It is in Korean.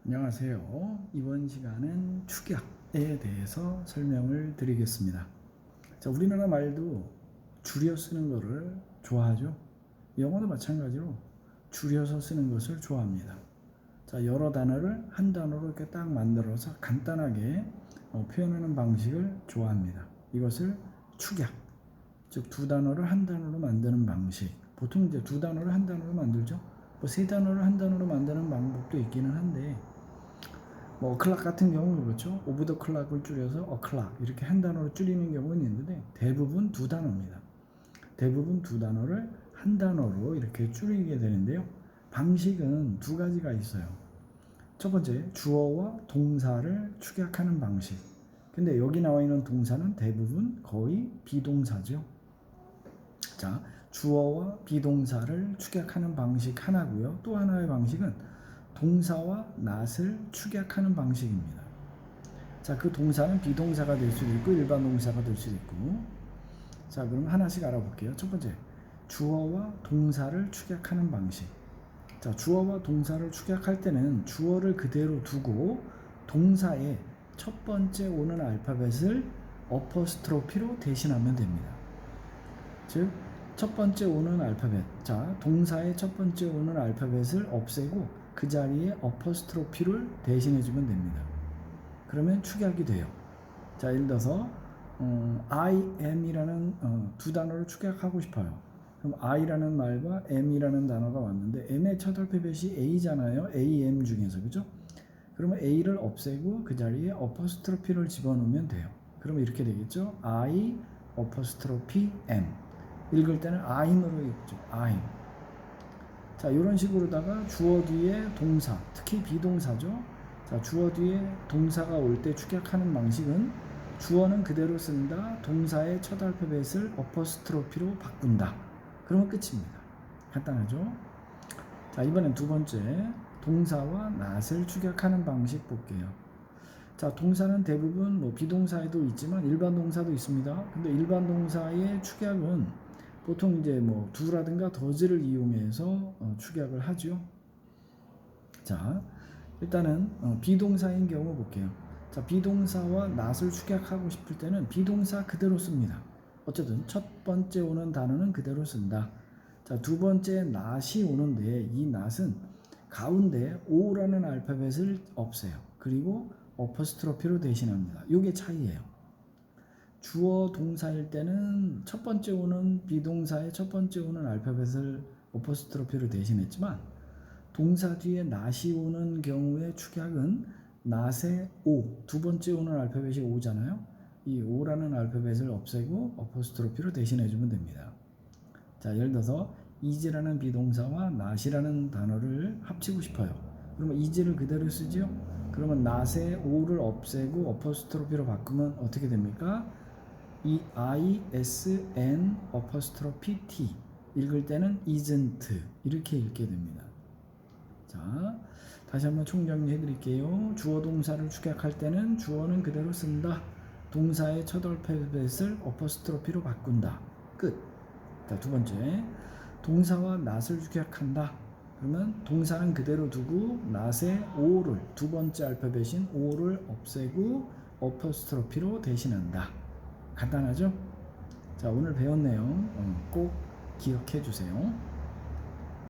안녕하세요. 이번 시간은 축약에 대해서 설명을 드리겠습니다. 자, 우리나라 말도 줄여 쓰는 것을 좋아하죠. 영어도 마찬가지로 줄여서 쓰는 것을 좋아합니다. 자, 여러 단어를 한 단어로 이렇게 딱 만들어서 간단하게 표현하는 방식을 좋아합니다. 이것을 축약, 즉 두 단어를 한 단어로 만드는 방식. 보통 이제 두 단어를 한 단어로 만들죠. 뭐 세 단어를 한 단어로 만드는 방법도 있기는 한데, 뭐 클락 같은 경우는 그렇죠. 오브 더 클락을 줄여서 어클락 이렇게 한 단어로 줄이는 경우는 있는데 대부분 두 단어입니다. 대부분 두 단어를 한 단어로 이렇게 줄이게 되는데요. 방식은 두 가지가 있어요. 첫 번째, 주어와 동사를 축약하는 방식. 근데 여기 나와 있는 동사는 대부분 거의 비동사죠. 자, 주어와 비동사를 축약하는 방식 하나고요. 또 하나의 방식은 동사와 낫을 축약하는 방식입니다. 자, 그 동사는 비동사가 될 수도 있고 일반 동사가 될 수도 있고. 자, 그럼 하나씩 알아볼게요. 첫 번째, 주어와 동사를 축약하는 방식. 자, 주어와 동사를 축약할 때는 주어를 그대로 두고 동사의 첫 번째 오는 알파벳을 어퍼스트로피로 대신하면 됩니다. 즉, 첫 번째 오는 알파벳. 자, 동사의 첫 번째 오는 알파벳을 없애고 그 자리에 어퍼스트로피를 대신해주면 됩니다. 그러면 축약이 돼요. 자, 예를 들어서 I am이라는 두 단어를 축약하고 싶어요. 그럼 I라는 말과 M이라는 단어가 왔는데 M의 첫 알파벳이 A잖아요. AM 중에서, 그죠? 그러면 A를 없애고 그 자리에 어퍼스트로피를 집어넣으면 돼요. 그러면 이렇게 되겠죠. I 어퍼스트로피 M. 읽을 때는 I'm으로 읽죠. I'm. 자, 이런 식으로다가 주어 뒤에 동사, 특히 비동사죠. 자, 주어 뒤에 동사가 올 때 축약하는 방식은 주어는 그대로 쓴다. 동사의 첫 알파벳을 어퍼스트로피로 바꾼다. 그러면 끝입니다. 간단하죠? 자, 이번엔 두 번째, 동사와 낫을 축약하는 방식 볼게요. 자, 동사는 대부분 뭐 비동사에도 있지만 일반 동사도 있습니다. 근데 일반 동사의 축약은 보통 이제 뭐 do라든가 does를 이용해서 축약을 하죠. 자, 일단은 비동사인 경우 볼게요. 자, 비동사와 not을 축약하고 싶을 때는 비동사 그대로 씁니다. 어쨌든 첫 번째 오는 단어는 그대로 쓴다. 자, 두 번째 not이 오는데 이 not은 가운데 O라는 알파벳을 없애요. 그리고 어퍼스트로피로 대신합니다. 이게 차이예요. 주어 동사일 때는 첫 번째 오는 비동사의 첫 번째 오는 알파벳을 어퍼스트로피로 대신했지만 동사 뒤에 not이 오는 경우의 축약은 not의 O, 두 번째 오는 알파벳이 O잖아요. 이 O라는 알파벳을 없애고 어퍼스트로피로 대신해주면 됩니다. 자, 예를 들어서 is라는 비동사와 not이라는 단어를 합치고 싶어요. 그러면 is를 그대로 쓰죠. 그러면 not의 O를 없애고 어퍼스트로피로 바꾸면 어떻게 됩니까? 이 isn 어퍼스트로피 t 읽을 때는 isn't 이렇게 읽게 됩니다. 자, 다시 한번 총정리해 드릴게요. 주어 동사를 축약할 때는 주어는 그대로 쓴다. 동사의 첫 알파벳을 어퍼스트로피로 바꾼다. 끝. 자, 두 번째, 동사와 not을 축약한다. 그러면 동사는 그대로 두고 not의 o를 두 번째 알파벳인 o를 없애고 어퍼스트로피로 대신한다. 간단하죠? 자, 오늘 배운 내용 꼭 기억해 주세요.